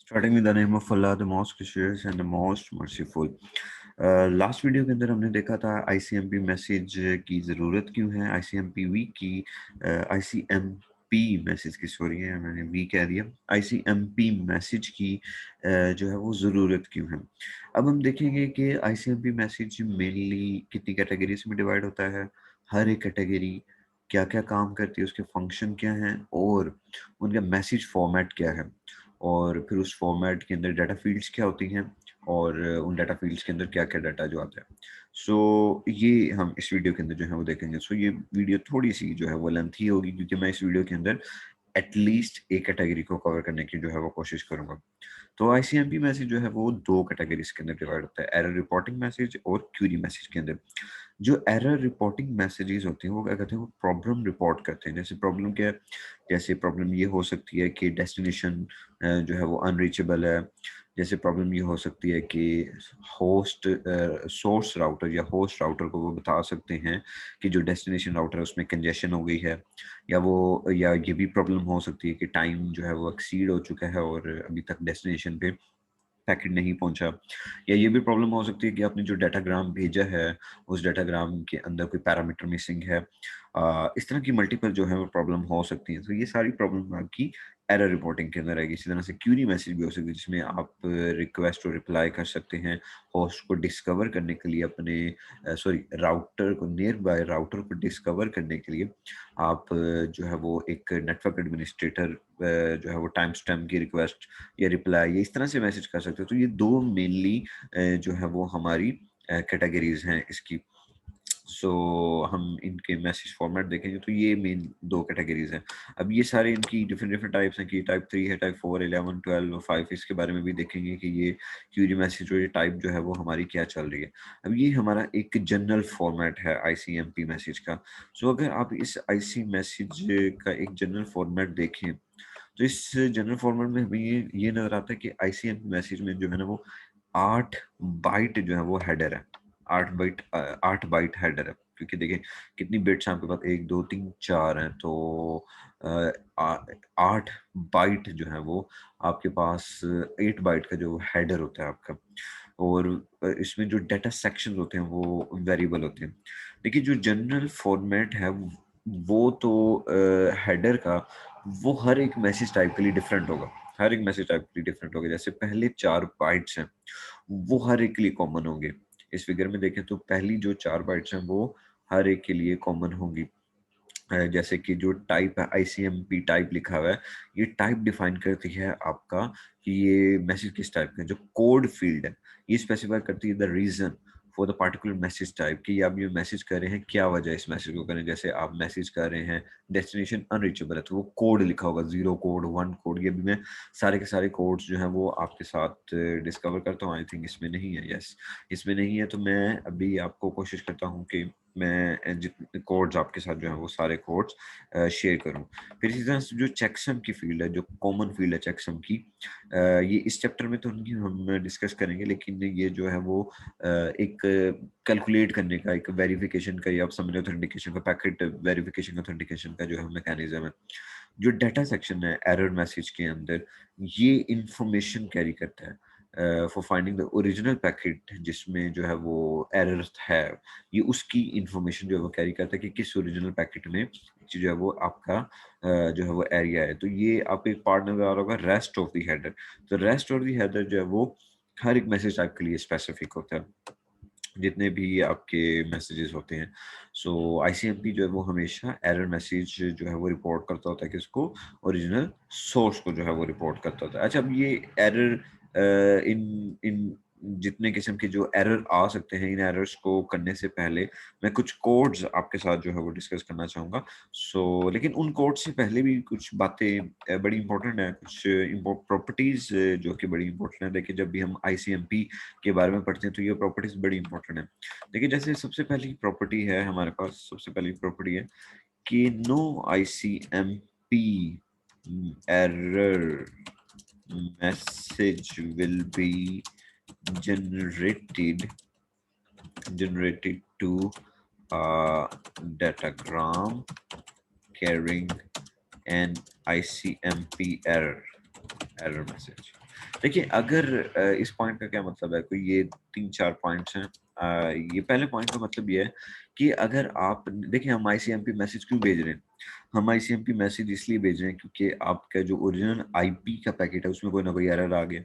Starting with the name of Allah, the most gracious and the most merciful. Last video के अंदर हमने देखा था आईसीएमपी मैसेज की ज़रूरत क्यों है, आईसीएमपी वी की आईसीएमपी मैसेज की, सॉरी है मैंने वी कह दिया, आईसीएमपी मैसेज की जो है वो ज़रूरत क्यों है। अब हम देखेंगे कि आईसीएमपी मैसेज मेनली कितनी कैटेगरीज में डिवाइड होता है, हर एक कैटेगरी क्या क्या काम करती है, उसके फंक्शन क्या हैं और उनका मैसेज फॉर्मेट क्या है, और फिर उस फॉर्मेट के अंदर डाटा फील्ड्स क्या होती हैं और उन डाटा फील्ड्स के अंदर क्या-क्या डाटा जो आता है। सो ये हम इस वीडियो के अंदर जो है वो देखेंगे। सो ये वीडियो थोड़ी-सी जो है वो लेंथी होगी क्योंकि मैं इस वीडियो के अंदर एटलीस्ट एक कैटेगरी को कवर करने की जो है वो कोशिश करूँगा। तो आईसीएमपी मैसेज जो है वो 2 कैटेगरीज़ के अंदर डिवाइड होता है, एरर रिपोर्टिंग मैसेज और क्वेरी मैसेज के अंदर। जो एरर रिपोर्टिंग मैसेजेस होते हैं वो क्या करते हैं, वो प्रॉब्लम रिपोर्ट करते हैं। जैसे प्रॉब्लम क्या है? जैसे प्रॉब्लम ये हो सकती है कि डेस्टिनेशन जो है वो अनरीचेबल है। जैसे प्रॉब्लम ये हो सकती है कि होस्ट सोर्स राउटर या होस्ट राउटर को वो बता सकते हैं कि जो डेस्टिनेशन राउटर है उसमें कंजेशन हो गई है, या ये भी प्रॉब्लम हो सकती है कि टाइम जो है वो एक्सीड हो चुका है और अभी तक डेस्टिनेशन पे पैकेट नहीं पहुंचा, या ये भी प्रॉब्लम हो सकती है कि आपने जो डाटाग्राम भेजा है उस डाटाग्राम के अंदर कोई पैरामीटर मिसिंग है। इस तरह की मल्टीपल जो है वो प्रॉब्लम हो सकती है। तो ये सारी प्रॉब्लम आपकी एरर रिपोर्टिंग के अंदर आएगी। इसी तरह से क्यूरी मैसेज भी हो सकती है जिसमें आप रिक्वेस्ट और रिप्लाई कर सकते हैं होस्ट को डिस्कवर करने के लिए, अपने सॉरी राउटर को, नियर बाय राउटर को डिस्कवर करने के लिए आप जो है वो एक नेटवर्क एडमिनिस्ट्रेटर जो है वो टाइम स्टैम्प की रिक्वेस्ट या रिप्लाई या इस तरह से मैसेज कर सकते हो। तो ये 2 मेनली जो है वो हमारी कैटेगरीज़ हैं इसकी। सो हम इनके मैसेज फॉर्मेट देखेंगे तो ये मेन 2 कैटेगरीज़ हैं। अब ये सारे इनकी डिफरेंट डिफरेंट टाइप्स हैं कि टाइप 3 है, टाइप 4, 11, 12 और 5, इसके बारे में भी देखेंगे कि ये क्वेरी मैसेज और ये टाइप जो है वो हमारी क्या चल रही है। अब ये हमारा एक जनरल फॉर्मेट है आईसीएमपी मैसेज का। सो अगर आप इस आईसी मैसेज का एक जनरल फॉर्मेट देखें तो इस जनरल फॉर्मेट में हमें ये नज़र आता है कि आईसीएमपी मैसेज में जो है ना वो 8 बाइट जो है वो हेडर है। 8 बाइट हेडर है। क्योंकि देखिए कितनी बिट्स हैं आपके पास, 1, 2, 3, 4 हैं, तो अ, आ 8 बाइट जो है वो आपके पास 8 बाइट का जो हेडर होता है आपका, और इसमें जो डेटा सेक्शंस होते हैं वो वेरिएबल होते हैं। देखिए जो जनरल फॉर्मेट है वो तो हेडर का वो हर एक मैसेज टाइप के लिए डिफरेंट होगा। हर एक मैसेज टाइप के लिए डिफरेंट होगा। जैसे पहले 4 बाइट्स हैं, वो हर एक के लिए कॉमन होंगे। इस फिगर में देखें तो पहली जो 4 बाइट्स हैं वो हर एक के लिए कॉमन होंगी। जैसे कि जो टाइप है, आईसीएमपी टाइप लिखा हुआ है, ये टाइप डिफाइन करती है आपका कि ये मैसेज किस टाइप का है। जो कोड फील्ड है, ये स्पेसिफाई करती है the reason for the particular message type, कि आप ये मैसेज कर रहे हैं, क्या वजह है इस मैसेज को कर रहे हैं। जैसे आप मैसेज कर रहे हैं डेस्टिनेशन अनरीचेबल है, तो वो कोड लिखा होगा, 0 कोड, 1 कोड। ये भी मैं सारे के सारे कोड्स जो हैं वो आपके साथ डिस्कवर करता हूँ। आई थिंक इसमें नहीं है, यस इसमें नहीं है, तो मैं अभी आपको कोशिश करता हूँ कि मैं जितने कोड्स आपके साथ जो है वो सारे कोड्स शेयर करूँ। फिर इसी तरह से जो चेकसम की फील्ड है, जो कॉमन फील्ड है चेकसम की, ये इस चैप्टर में तो नहीं हम डिस्कस करेंगे, लेकिन ये जो है वो एक कैलकुलेट करने का, एक वेरिफिकेशन का, या आप समझ रहे हो ऑथेंटिकेशन का, पैकेट वेरिफिकेशन ऑथेंटिकेशन का जो है मैकेनिज्म है। जो डाटा सेक्शन है एरर मैसेज के अंदर, ये इंफॉर्मेशन कैरी करता है for finding the original packet जिसमें जो है वो एरर है। ये उसकी इंफॉर्मेशन जो है वो कैरी करता है कि किस ओरिजिनल पैकेट में जो है वो आपका जो है वो एरिया है। तो ये आपको एक पार्ट नजर आ रहा होगा, रेस्ट ऑफ द हेडर। तो रेस्ट ऑफ द हेडर जो है वो हर एक मैसेज टाइप के लिए स्पेसिफिक होता है, जितने भी आपके मैसेजेस होते हैं। सो आईसीएमपी जो है वो हमेशा एरर मैसेज जो है वो रिपोर्ट करता होता है कि इसको ओरिजिनल सोर्स को जो है वो रिपोर्ट करता होता है। अच्छा, अब ये एरर इन इन जितने किस्म के जो एरर आ सकते हैं, इन एरर्स को करने से पहले मैं कुछ कोड्स आपके साथ जो है वो डिस्कस करना चाहूँगा। सो लेकिन उन कोड से पहले भी कुछ बातें बड़ी इंपॉर्टेंट है, कुछ प्रॉपर्टीज जो कि बड़ी इंपॉर्टेंट है। देखिए जब भी हम आईसीएमपी के बारे में पढ़ते हैं तो ये प्रॉपर्टीज बड़ी इंपॉर्टेंट है। देखिए जैसे सबसे पहली प्रॉपर्टी है हमारे पास, सबसे पहली प्रॉपर्टी है कि no ICMP error message will be generated to a datagram carrying an ICMP error. Error message. देखिए अगर इस पॉइंट का क्या मतलब है, कोई ये 3-4 पॉइंट्स हैं। ये पहले पॉइंट का मतलब ये है कि अगर आप देखिए हम आईसीएमपी मैसेज क्यों भेज रहे हैं? हम आईसीएमपी मैसेज इसलिए भेज रहे हैं क्योंकि आपका जो ओरिजिनल आईपी का पैकेट है उसमें कोई ना कोई एरर आ गया।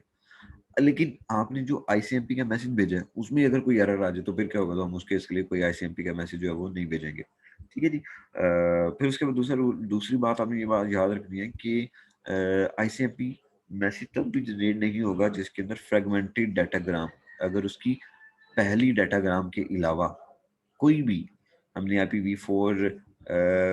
लेकिन आपने जो आईसीएमपी का मैसेज भेजा है उसमें अगर कोई एरर आ जाए तो फिर क्या होगा? तो हम उसके इसके लिए कोई आईसीएमपी का मैसेज जो है वो नहीं भेजेंगे। ठीक है जी। फिर उसके बाद दूसरी बात आपने ये बात याद रखनी है कि आईसीएमपी मैसेज तब भी जनरेट नहीं होगा जिसके अंदर फ्रेगमेंटेड डाटाग्राम, अगर उसकी पहली डाटाग्राम के अलावा कोई भी, हमने IPv4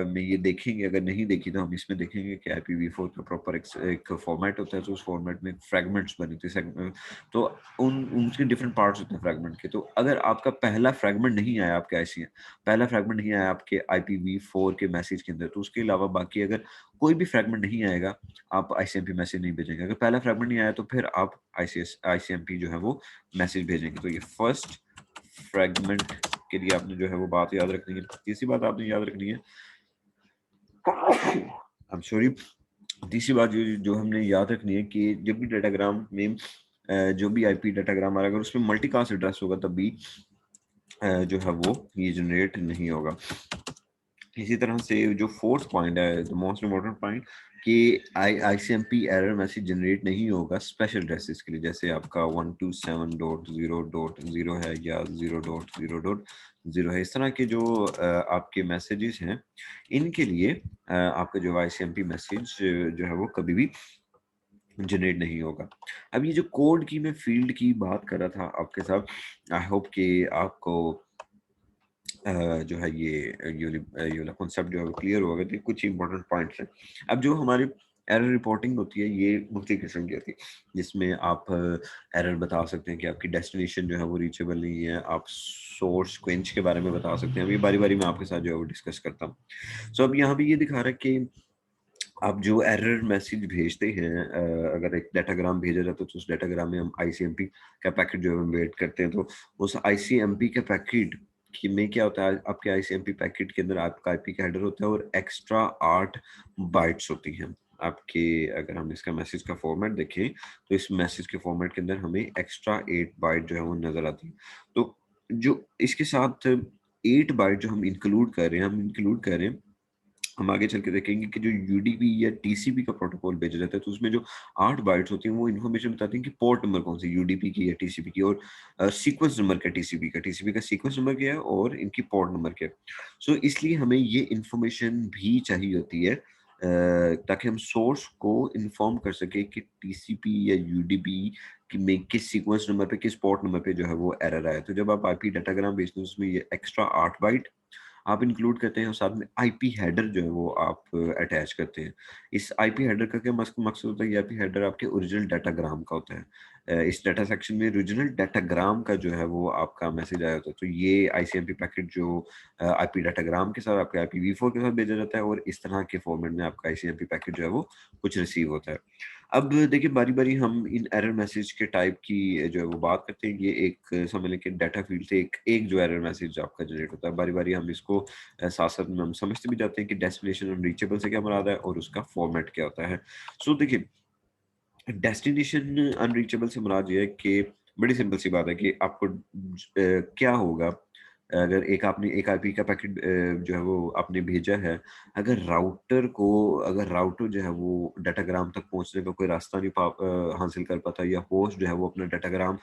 में ये देखेंगे, अगर नहीं देखी तो हम इसमें देखेंगे कि IPv4 का प्रॉपर एक फॉर्मेट होता है, तो उस फॉर्मेट में फ्रैगमेंट्स बने थे सेगमेंट, तो उन उनके डिफरेंट पार्ट्स होते हैं फ्रैगमेंट के। तो अगर आपका पहला फ्रैगमेंट नहीं आया आपके आईसी पहला फ्रैगमेंट नहीं आया आपके IPv4 के मैसेज के अंदर, तो उसके अलावा बाकी अगर कोई भी फ्रैगमेंट नहीं आएगा, आप आईसीएमपी मैसेज नहीं भेजेंगे। अगर पहला फ्रैगमेंट नहीं आया तो फिर आप आईसीएमपी जो है वो मैसेज भेजेंगे। तो ये फर्स्ट फ्रैगमेंट के लिए आपने जो है वो बात याद रखनी है। तीसरी बात आपने याद रखनी है, आई एम सॉरी, तीसरी बात जो जो हमने याद रखनी है कि जब भी डाटाग्राम में जो भी आईपी डाटाग्राम आ रहा है, अगर उसमें मल्टीकास्ट एड्रेस होगा तब भी जो है वो ये जनरेट नहीं होगा। इसी तरह से जो फोर्थ पॉइंट है, द मोस्ट इम्पोर्टेंट पॉइंट, कि आईसीएमपी एरर मैसेज जनरेट नहीं होगा स्पेशल एड्रेसेस के लिए, जैसे आपका 127.0.0 है या 0.0.0 है। इस तरह के जो आपके मैसेजेस हैं, इनके लिए आपका जो आईसीएमपी मैसेज जो है वो कभी भी जनरेट नहीं होगा। अब ये जो कोड की मैं फील्ड की बात कर रहा था आपके साथ, आई होप कि आपको जो है ये वाला कॉन्सेप्ट जो है वो क्लियर होगा। तो कुछ इंपॉर्टेंट पॉइंट्स हैं। अब जो हमारी एरर रिपोर्टिंग होती है ये मुख्तलिफ किस्म की होती है, जिसमें आप एरर बता सकते हैं कि आपकी डेस्टिनेशन जो है वो रीचेबल नहीं है, आप सोर्स क्वेंच के बारे में बता सकते हैं। अभी बारी बारी मैं आपके साथ जो है वो डिस्कस करता हूँ। सो अब यहाँ पे ये दिखा रहा है कि आप जो एरर मैसेज भेजते हैं, अगर एक डाटाग्राम भेजा जाता है तो उस डाटाग्राम में हम आईसीएमपी का पैकेट जो है हम वेट करते हैं। तो उस आईसीएमपी के पैकेट कि में क्या होता है, आपके आईसीएमपी पैकेट के अंदर आपका आईपी का हेडर होता है और एक्स्ट्रा 8 बाइट्स होती हैं आपके। अगर हम इसका मैसेज का फॉर्मेट देखें तो इस मैसेज के फॉर्मेट के अंदर हमें एक्स्ट्रा 8 बाइट जो है वो नजर आती है। तो जो इसके साथ 8 बाइट जो हम इंक्लूड कर रहे हैं, हम आगे चल के देखेंगे कि जो यूडीपी या टीसीपी का प्रोटोकॉल भेजा जाता है तो उसमें जो 8 बाइट्स होती हैं वो इन्फॉर्मेशन बताती हैं कि पोर्ट नंबर कौन सा, यूडीपी की या टीसीपी की, और सीक्वेंस नंबर क्या टीसीपी का सीक्वेंस नंबर क्या है और इनकी पोर्ट नंबर क्या है। सो इसलिए हमें ये इन्फॉर्मेशन भी चाहिए होती है ताकि हम सोर्स को इन्फॉर्म कर सके कि टीसीपी या यूडीपी कि में किस सीक्वेंस नंबर पे, किस पोर्ट नंबर पे जो है वो एरर आया। तो जब आप आईपी डाटाग्राम भेजते हैं उसमें ये एक्स्ट्रा 8 बाइट आप इंक्लूड करते हैं और साथ में आईपी हेडर जो है वो आप अटैच करते हैं। इस आईपी हेडर का क्या मकसद होता है? ये आईपी हेडर आपके ओरिजिनल डाटाग्राम का होता है। इस डाटा सेक्शन में ओरिजिनल डाटाग्राम का जो है वो आपका मैसेज आया होता है। तो ये आईसीएमपी पैकेट जो आईपी डाटाग्राम के साथ आपके IPv4 के साथ भेजा जाता है और इस तरह के फॉर्मेट में आपका आईसीएमपी पैकेट जो है वो कुछ रिसीव होता है। अब देखिए बारी-बारी हम इन एरर मैसेज के टाइप की जो है वो बात करते हैं। ये एक समझ लें कि डाटा फील्ड से एक एक जो एरर मैसेज आपका जनरेट होता है। बारी-बारी हम इसको साथ-साथ में हम समझते भी जाते हैं कि डेस्टिनेशन अनरीचेबल से क्या मुराद है और उसका फॉर्मेट क्या होता है। सो देखिए, डेस्टिनेशन अनरीचेबल से मुराद ये है कि बड़ी सिंपल सी बात है कि आपको क्या होगा अगर एक आपने एक आईपी का पैकेट जो है वो आपने भेजा है, अगर राउटर जो है वो डाटाग्राम तक पहुंचने का कोई रास्ता नहीं हासिल कर पाता, या होस्ट जो है वो अपना डाटाग्राम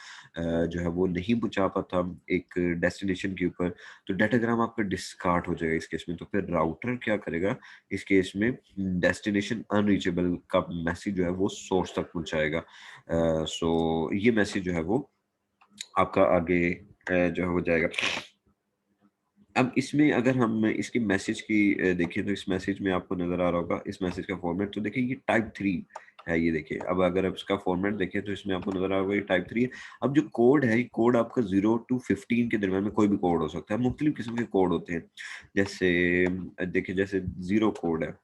जो है वो नहीं पहुंचा पाता एक डेस्टिनेशन के ऊपर, तो डाटाग्राम आपका डिस्कार्ड हो जाएगा इस केस में। तो फिर राउटर क्या करेगा इस केस में? डेस्टिनेशन अनरीचेबल का मैसेज जो है वो सोर्स तक पहुंचाएगा। सो ये मैसेज जो है वो आपका आगे जो है हो जाएगा। अब इसमें अगर हम इसके मैसेज की देखें तो इस मैसेज में आपको नज़र आ रहा होगा इस मैसेज का फॉर्मेट। तो देखिए ये टाइप 3 है, ये देखिए। अब अगर आप इसका फॉर्मेट देखें तो इसमें आपको नज़र आ रहा होगा ये टाइप 3 है। अब जो कोड है, ये कोड आपका 0 to 15 के दरमियान में कोई भी कोड हो सकता है। मुख्तलिफ किस्म के कोड होते हैं, जैसे देखिए जैसे ज़ीरो कोड है,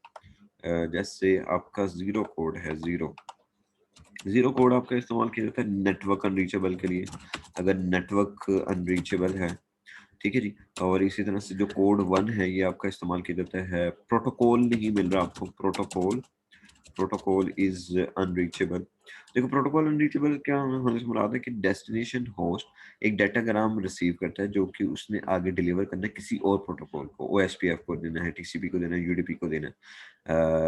जैसे आपका ज़ीरो कोड है, ज़ीरो कोड आपका इस्तेमाल किया जाता है नेटवर्क अनरीचेबल के लिए, अगर नेटवर्क अनरीचेबल है। ठीक है जी। और इसी तरह से जो कोड 1 है ये आपका इस्तेमाल किया जाता है, प्रोटोकॉल नहीं मिल रहा आपको, प्रोटोकॉल प्रोटोकॉल इज अनरीचेबल। देखो प्रोटोकॉल अनरीचेबल क्या होने से मुराद है कि डेस्टिनेशन होस्ट एक डाटाग्राम रिसीव करता है जो कि उसने आगे डिलीवर करना है किसी और प्रोटोकॉल को, ओएसपीएफ को देना है, टीसीपी को देना है, यूडीपी को देना है।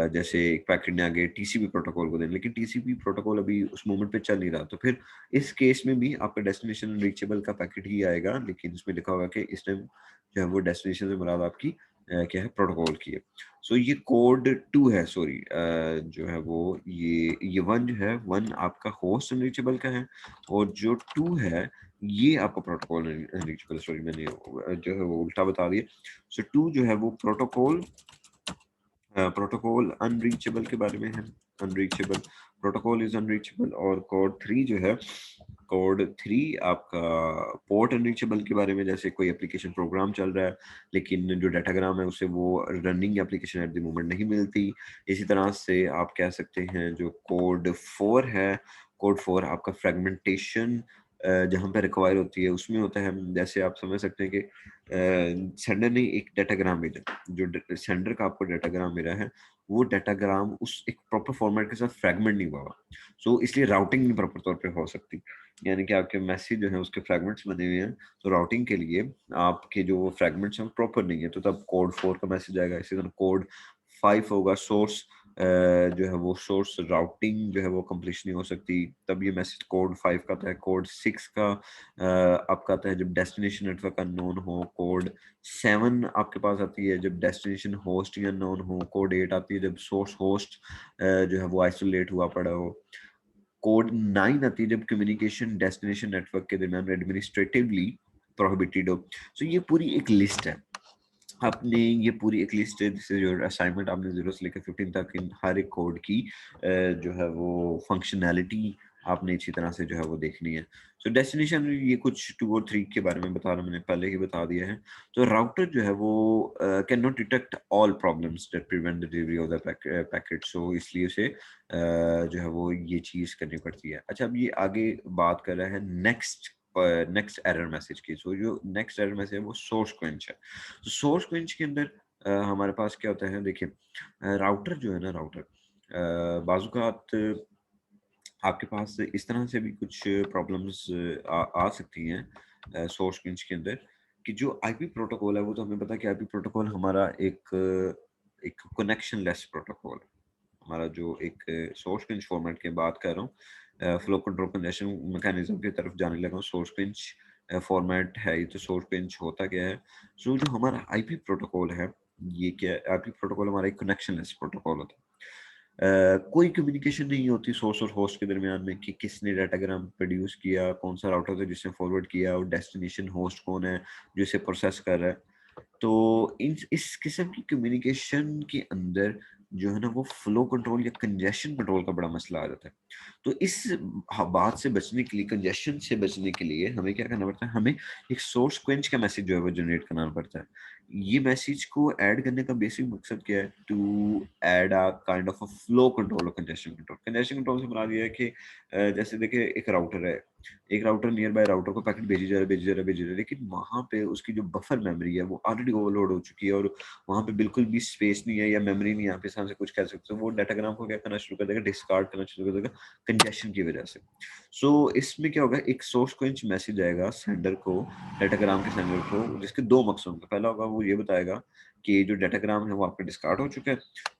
जैसे एक पैकेट ने आगे टीसीपी प्रोटोकॉल को देना, लेकिन टीसीपी प्रोटोकॉल अभी उस मोमेंट पे चल नहीं रहा, तो फिर इस केस में भी आपका डेस्टिनेशन रीचेबल का पैकेट ही आएगा, लेकिन उसमें लिखा होगा कि इस टाइम जो है वो डेस्टिनेशन से मुराद आपकी क्या है, प्रोटोकॉल की है। सो ये कोड 2 है, सॉरी जो है वो ये 1 जो है, 1 आपका होस्ट अनरीचेबल का है, और जो 2 है ये आपका प्रोटोकॉल अनरीचेबल, सॉरी मैंने जो है वो उल्टा बता दिया। सो 2 जो है वो प्रोटोकॉल अनरीचेबल के बारे में है, अनरीचेबल, प्रोटोकॉल इज अनरीचेबल। और कोड 3 जो है, कोड 3 आपका पोर्ट अनरीचेबल के बारे में, जैसे कोई एप्लीकेशन प्रोग्राम चल रहा है लेकिन जो डाटाग्राम है उसे वो running application at the moment नहीं मिलती। इसी तरह से आप कह सकते हैं जो कोड 4 है, कोड 4 आपका फ्रेगमेंटेशन जहाँ पे रिक्वायर होती है उसमें होता है। जैसे आप समझ सकते हैं कि सेंडर ने एक डाटाग्राम भेजा, जो सेंडर का आपको डाटाग्राम मिला है वो डाटाग्राम उस एक प्रॉपर फॉर्मेट के साथ फ्रेगमेंट नहीं हुआ, सो इसलिए राउटिंग नहीं प्रॉपर तौर पे हो सकती। यानी कि आपके मैसेज जो है उसके फ्रेगमेंट्स बने हुए हैं, तो राउटिंग के लिए आपके जो फ्रेगमेंट्स हैं प्रॉपर नहीं है, तो तब कोड 4 का मैसेज आएगा। इसी तरह कोड 5 होगा सोर्स, जो है वो सोर्स राउटिंग जो है वो कंप्लीट नहीं हो सकती, तब ये मैसेज कोड 5 का आता है। कोड 6 का आपका आता है जब डेस्टिनेशन नेटवर्क अननोन हो। कोड 7 आपके पास आती है जब डेस्टिनेशन होस्ट ही अननोन हो। कोड 8 आती है जब सोर्स होस्ट जो है वो आइसोलेट हुआ पड़ा हो। कोड 9 आती है जब कम्युनिकेशन डेस्टिनेशन नेटवर्क के दरमियान एडमिनिस्ट्रेटिवली प्रोहिबिटेड हो। सो ये पूरी एक लिस्ट है, आपने ये पूरी एक लिस्ट है, जिससे जो असाइनमेंट आपने 0 से लेकर 15 तक इन हर एक कोड की जो है वो फंक्शनैलिटी आपने इसी तरह से जो है वो देखनी है। सो डेस्टिनेशन ये कुछ 2 और 3 के बारे में बता रहा, मैंने पहले ही बता दिया है। तो राउटर जो है वो can not detect all problems that prevent the delivery of the packet, so इसलिए उसे जो है वो ये चीज़ करनी पड़ती है। अच्छा, अब ये आगे बात कर रहा है नेक्स्ट एरर मैसेज की। सो जो नेक्स्ट एरर मैसेज है वो सोर्स क्वेंच है। तो सोर्स क्वेंच के अंदर हमारे पास क्या होता है, देखिए राउटर जो है ना, राउटर बाज़-औक़ात आपके पास इस तरह से भी कुछ प्रॉब्लम्स आ सकती हैं सोर्स क्वेंच के अंदर, कि जो आईपी प्रोटोकॉल है वो तो हमें पता है कि आईपी प्रोटोकॉल हमारा एक कनेक्शन लेस प्रोटोकॉल है। हमारा जो एक सोर्स क्वेंच फॉर्मेट की बात कर रहा हूँ, फ्लो कंट्रोल कंजेशन मैकेनिज्म की तरफ जाने लगा हूँ। सोर्स क्वेंच फॉर्मेट है ये, तो सोर्स क्वेंच होता क्या है? सो जो हमारा आईपी प्रोटोकॉल है, ये क्या है? आईपी प्रोटोकॉल हमारा एक कनेक्शन लेस प्रोटोकॉल होता है। कोई कम्युनिकेशन नहीं होती सोर्स और होस्ट के दरमियान में कि किसने डाटाग्राम प्रोड्यूस किया, कौन सा राउटर था जिसने फॉरवर्ड किया, और डेस्टिनेशन होस्ट कौन है जो इसे प्रोसेस कर रहा है। तो इस किस्म की कम्युनिकेशन के अंदर जो है ना वो फ्लो कंट्रोल या कंजेशन कंट्रोल का बड़ा मसला आ जाता है। तो इस बात से बचने के लिए, कंजेशन से बचने के लिए हमें क्या करना पड़ता है? हमें एक सोर्स क्वेंच का मैसेज जो है वो जनरेट करना पड़ता है। ये मैसेज को ऐड करने का बेसिक मकसद क्या है? To add a kind of a flow control और कंजेशन कंट्रोल। कंजेशन कंट्रोल से मुराद ये है कि जैसे देखिए एक राउटर है, एक राउटर नियर बाय राउटर को पैकेट भेजी जा रहा है, भेजी जा रहा है, भेजी जा रहा है, लेकिन वहाँ पे उसकी जो बफर मेमोरी है वो ऑलरेडी ओवरलोड हो चुकी है, और वहाँ पे बिल्कुल भी स्पेस नहीं है या मेमोरी नहीं है, आप इस तरह से कुछ कह सकते हो। वो डाटाग्राम को क्या करना शुरू कर देगा? डिस्कार्ड करना शुरू कर देगा कंजेशन की वजह से। सो इसमें क्या होगा? एक सोर्स क्वेंच मैसेज आएगा सेंडर को, डाटाग्राम के सेंडर को, जिसके 2 मकसद होंगे। पहला होगा वो ये बताएगा कि जो डाटाग्राम है वो आपका डिस्कार्ड हो चुका है।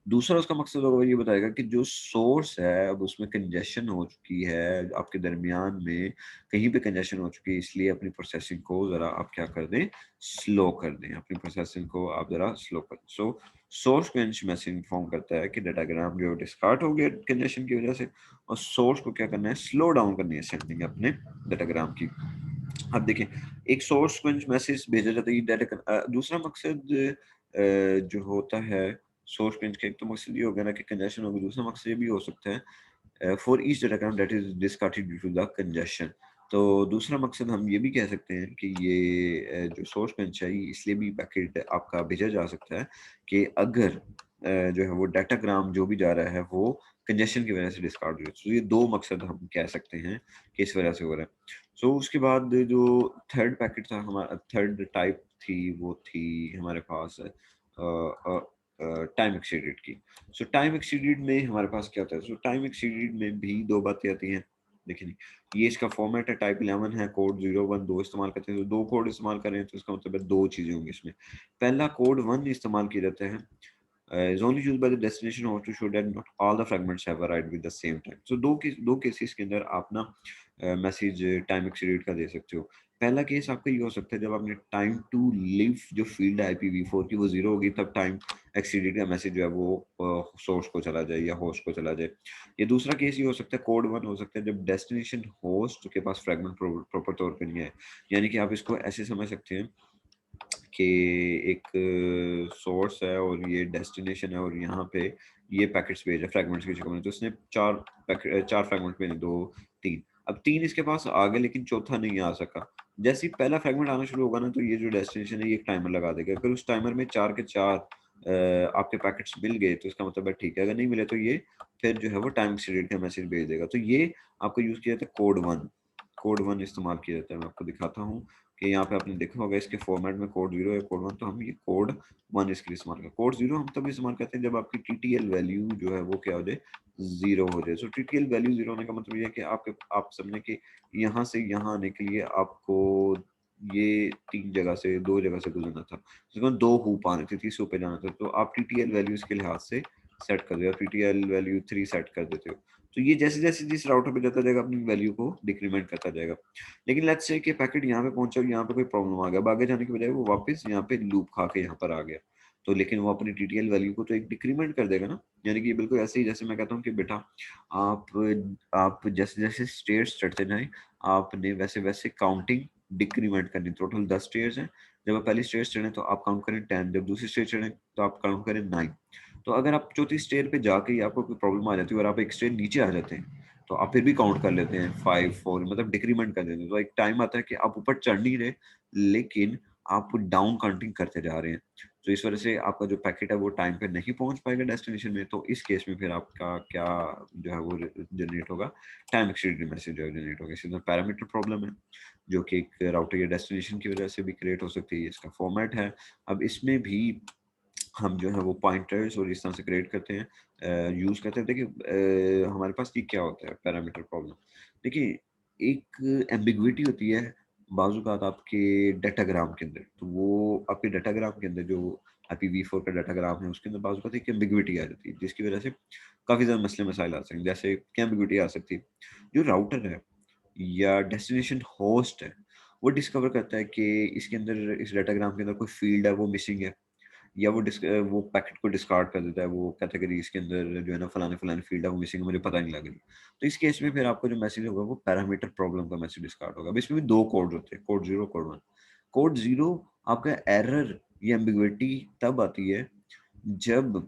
दूसरा उसका मकसद होगा वो ये बताएगा कि जो सोर्स है अब उसमें कंजेशन हो चुकी है, आपके दरमियान में कहीं पे कंजेशन हो चुकी है, इसलिए अपनी प्रोसेसिंग को ज़रा आप क्या कर दें? स्लो कर दें। अपनी प्रोसेसिंग को आप ज़रा स्लो कर दें। सो सोर्स क्वेंच मैसेज इन्फॉर्म करता है कि डाटाग्राम जो डिस्कार्ड हो गया कंजेशन की वजह से, और सोर्स को क्या करना है? स्लो डाउन करनी है सेंडिंग अपने डाटाग्राम की। अब देखिए, एक सोर्स क्वेंच मैसेज भेजा जाता है, ये दूसरा मकसद जो होता है सोर्स क्वेंच का, एक तो मकसद ये हो गया ना कि कंजेशन होगी, दूसरा मकसद ये भी हो सकता है for each datagram that is discarded due to the congestion. तो दूसरा मकसद हम ये भी कह सकते हैं कि ये जो सोर्स क्वेंच है ये इसलिए भी पैकेट आपका भेजा जा सकता है कि अगर जो है वो डाटाग्राम जो भी जा रहा है वो कंजेशन की वजह से डिस्कार्ड हो जाए। तो ये 2 मकसद हम कह सकते हैं कि इस वजह से हो रहा है। सो उसके बाद जो थर्ड पैकेट था, हमारा थर्ड टाइप थी, वो थी हमारे पास टाइम एक्सीडेड की। सो टाइम एक्सीडेड में हमारे पास क्या होता है, सो टाइम एक्सीडेड में भी दो बातें आती हैं। देखिए ये इसका फॉर्मेट है, टाइप 11 है, कोड 01 दो इस्तेमाल करते हैं, तो दो कोड इस्तेमाल कर रहे हैं तो इसका मतलब है दो चीजें होंगी इसमें। पहला कोड 1 इस्तेमाल किया जाता है, is only used by the destination host to show that not all the fragments have arrived with the same time. So दो केसेस के अंदर आप ना मैसेज टाइम एक्सीडेड का दे सकते हो। पहला केस आपका ये हो सकता है जब आपने टाइम टू लिव जो फील्ड है IPv4 की वो 0 होगी, तब टाइम एक्सीडेड का मैसेज जो है वो सोर्स को चला जाए या होस्ट को चला जाए। ये दूसरा केस ये हो सकता है, कोड 1 हो सकता है जब डेस्टिनेशन होस्ट के पास फ्रेगमेंट प्रॉपर तौर पे नहीं है। यानी कि आप इसको ऐसे समझ सकते हैं कि एक सोर्स है और ये डेस्टिनेशन है और यहाँ पे ये पैकेट्स भेजा फ्रैगमेंट्स की शक्ल में, तो उसने चार फ्रैगमेंट भेजे, दो तीन, अब तीन इसके पास आ गए लेकिन चौथा नहीं आ सका। जैसे ही पहला फ्रैगमेंट आना शुरू होगा ना, तो ये जो डेस्टिनेशन है ये एक टाइमर लगा देगा। अगर उस टाइमर में चार के चार आपके पैकेट्स मिल गए तो इसका मतलब है ठीक है, अगर नहीं मिले तो ये फिर जो है वो टाइम एक्सीडेड का मैसेज भेज देगा। तो ये आपको यूज किया जाता है कोड 1 इस्तेमाल किया जाता है। मैं आपको दिखाता हूँ कि यहाँ पे आपने देखा होगा इसके फॉर्मेट में कोड 0 है, कोड 1, तो हम ये कोड 1 इसके लिए इस्तेमाल करते हैं। कोड 0 हम तब इस्तेमाल करते हैं जब आपकी TTL वैल्यू जो है वो क्या हो जाए, 0 हो जाए। सो TTL वैल्यू 0 होने का मतलब ये है कि आप समझे कि यहाँ से यहाँ आने के लिए आपको ये तीन जगह से दो जगह से गुजरना था, उसमें दो हूप आने थे, तीसरे पे जाना था, तो आप TTL वैल्यू इसके लिहाज से सेट कर दो, TTL वैल्यू 3 सेट कर देते हो। तो ये जैसे जैसे जिस राउटर पे जाता जाएगा अपनी वैल्यू को डिक्रीमेंट करता जाएगा। लेकिन लेट्स से कि पैकेट यहाँ पे पहुंचा और यहाँ पे कोई प्रॉब्लम आ गया, अब आगे जाने के बजाय वो वापस यहाँ पे लूप खा के यहाँ पर आ गया, तो लेकिन वो अपनी TTL वैल्यू को तो एक डिक्रीमेंट कर देगा ना। यानी कि बिल्कुल ऐसे ही जैसे मैं कहता हूँ कि बेटा आप आप जैसे जैसे स्टेयर्स चढ़ते जाएं, आपने वैसे वैसे काउंटिंग डिक्रीमेंट करनी। टोटल 10 स्टेयर्स हैं, जब आप पहली स्टेयर्स चढ़े तो आप काउंट करें 10, जब दूसरी स्टेयर चढ़े तो आप काउंट करें 9। तो अगर आप चौथी स्टेयर पे जाके ही आपको कोई प्रॉब्लम आ जाती है और आप एक स्टेयर नीचे आ जाते हैं, तो आप फिर भी काउंट कर लेते हैं 5 4, मतलब डिक्रीमेंट कर देते हैं। तो एक टाइम आता है कि आप ऊपर चढ़ नहीं रहे लेकिन आप डाउन काउंटिंग करते जा रहे हैं, तो इस वजह से आपका जो पैकेट है वो टाइम पे नहीं पहुंच पाएगा डेस्टिनेशन में। तो इस केस में फिर आपका क्या जो है वो जनरेट होगा, टाइम एक्सीडेड मैसेज जो जनरेट होगा। इसी तरह पैरामीटर प्रॉब्लम है जो कि एक राउटर या डेस्टिनेशन की वजह से भी क्रिएट हो सकती है, इसका फॉर्मेट है। अब इसमें भी हम जो है वो पॉइंटर्स और इस तरह से क्रिएट करते हैं, यूज करते हैं। देखिए हमारे पास ये क्या होता है पैरामीटर प्रॉब्लम, देखिए एक एम्बिग्विटी होती है बाजूकात आपके डाटाग्राम के अंदर, तो वो आपके डाटाग्राम के अंदर जो IPv4 का डाटाग्राम है उसके अंदर बाजूकात एक एम्बिग्विटी आ जाती है जिसकी वजह से काफी ज्यादा मसले मसाइल आ सकते हैं। जैसे क्या एम्बिग्विटी आ सकती है, जो राउटर है या डेस्टिनेशन होस्ट है वो डिस्कवर करता है कि इसके अंदर इस डाटाग्राम के अंदर कोई फील्ड है वो मिसिंग है, या वो पैकेट को डिस्कार्ड कर देता है, वो कैटेगरी इसके अंदर जो है ना फलाने फलाने फील्ड है वो मिसिंग है, मुझे पता नहीं लग रही। तो इस केस में फिर आपका जो मैसेज होगा वो पैरामीटर प्रॉब्लम का मैसेज डिस्कार्ड होगा। अब इसमें भी दो कोड होते हैं, कोड 0 कोड 1। कोड 0 आपका एरर या एम्बिग्विटी तब आती है जब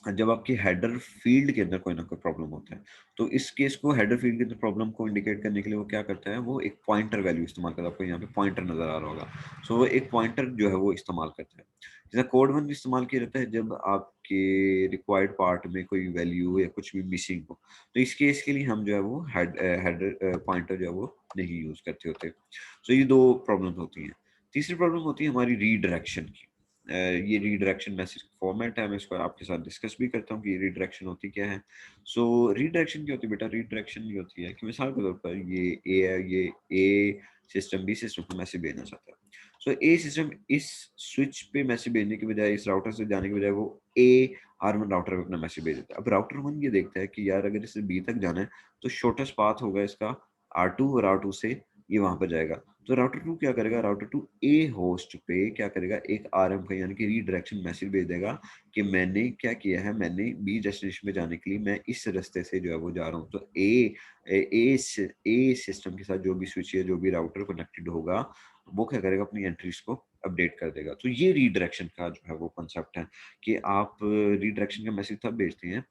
जब आपकी हेडर फील्ड के अंदर कोई ना कोई प्रॉब्लम होता है। तो इस केस को हेडर फील्ड के अंदर प्रॉब्लम को इंडिकेट करने के लिए वो क्या करता है, वो एक पॉइंटर वैल्यू इस्तेमाल करता है। आपको यहाँ पे पॉइंटर नजर आ रहा होगा, सो वो एक पॉइंटर जो है वो इस्तेमाल करता है। जैसे कोड 1 इस्तेमाल किया जाता है जब आपके रिक्वायर्ड पार्ट में कोई वैल्यू या कुछ भी मिसिंग हो, तो इस केस के लिए हम जो है वो हेडर पॉइंटर जो है वो नहीं यूज करते होते। सो ये दो प्रॉब्लम होती हैं। तीसरी प्रॉब्लम होती है हमारी रीडायरेक्शन की। ये रीडायरेक्शन मैसेज फॉर्मेट है, मैं इसको आपके साथ डिस्कस भी करता हूँ कि रीडायरेक्शन होती क्या है। सो रीडायरेक्शन क्या होती है बेटा, रीडायरेक्शन ये होती है कि मिसाल के तौर पर ये ए है, ये ए सिस्टम बी सिस्टम को मैसेज भेजना चाहता है। सो ए सिस्टम इस स्विच पे मैसेज भेजने के बजाय, इस राउटर से जाने के बजाय वो ए R1 राउटर पे अपना मैसेज भेज देता है। अब राउटर 1 ये देखता है कि यार अगर इसे बी तक जाना है तो शॉर्टेस्ट पाथ होगा इसका R2, और R2 से ये वहां पर जाएगा। तो राउटर 2 क्या करेगा, राउटर 2 ए होस्ट पे क्या करेगा, एक RM का यानी कि रीडायरेक्शन मैसेज भेज देगा कि मैंने क्या किया है, मैंने बी डेस्टिनेशन में जाने के लिए मैं इस रास्ते से जो है वो जा रहा हूँ। तो ए सिस्टम के साथ जो भी स्विच है, जो भी राउटर कनेक्टेड होगा, वो क्या करेगा, अपनी एंट्रीज को अपडेट कर देगा। तो ये रीडायरेक्शन का जो है वो कंसेप्ट है कि आप रीडायरेक्शन का मैसेज तब भेजते हैं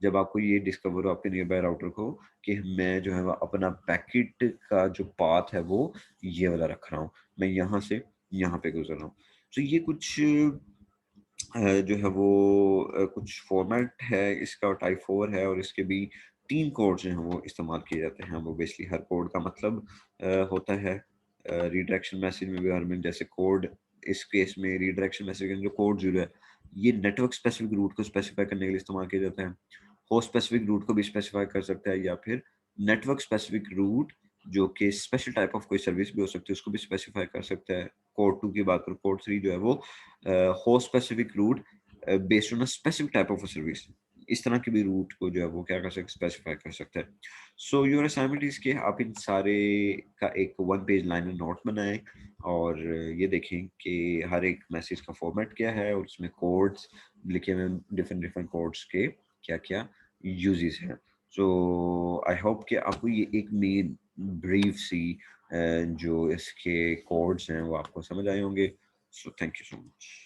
जब आपको ये डिस्कवर हो आपके नियर बाय राउटर को कि मैं जो है वो अपना पैकेट का जो पाथ है वो ये वाला रख रहा हूँ, मैं यहाँ से यहाँ पे गुजर रहा हूँ। तो ये कुछ जो है वो कुछ फॉर्मेट है इसका, टाइप 4 है, और इसके भी तीन कोड जो हैं वो इस्तेमाल किए जाते हैं। वो बेसिकली हर कोड का मतलब होता है रीडायरेक्शन मैसेज में भी हर में, जैसे कोड इस केस में रीडायरेक्शन मैसेज का जो कोड 0 है, ये नेटवर्क स्पेसिफिक रूट को स्पेसिफाई करने के लिए इस्तेमाल किया जाता है। होस्ट स्पेसिफिक रूट को भी स्पेसिफाई कर सकता है, या फिर नेटवर्क स्पेसिफिक रूट जो कि स्पेशल टाइप ऑफ कोई सर्विस भी हो सकती है, उसको भी स्पेसिफाई कर सकता है। कोड 2 की बात करूँ, कोड 3 जो है वो host specific route based on a specific type of service, इस तरह के भी रूट को जो है वो क्या कर सकते स्पेसिफाई कर सकता है। सो योर असाइनमेंट इज के आप इन सारे का एक 1 पेज लाइनर नोट बनाएं और ये देखें कि हर एक मैसेज का फॉर्मेट क्या है और उसमें कोड्स लिखे हुए डिफरेंट डिफरेंट कोड्स के क्या क्या यूजेस हैं। सो आई होप कि आपको ये एक मेन ब्रीफ सी जो इसके कोड्स हैं वो आपको समझ आए होंगे। So thank you so much.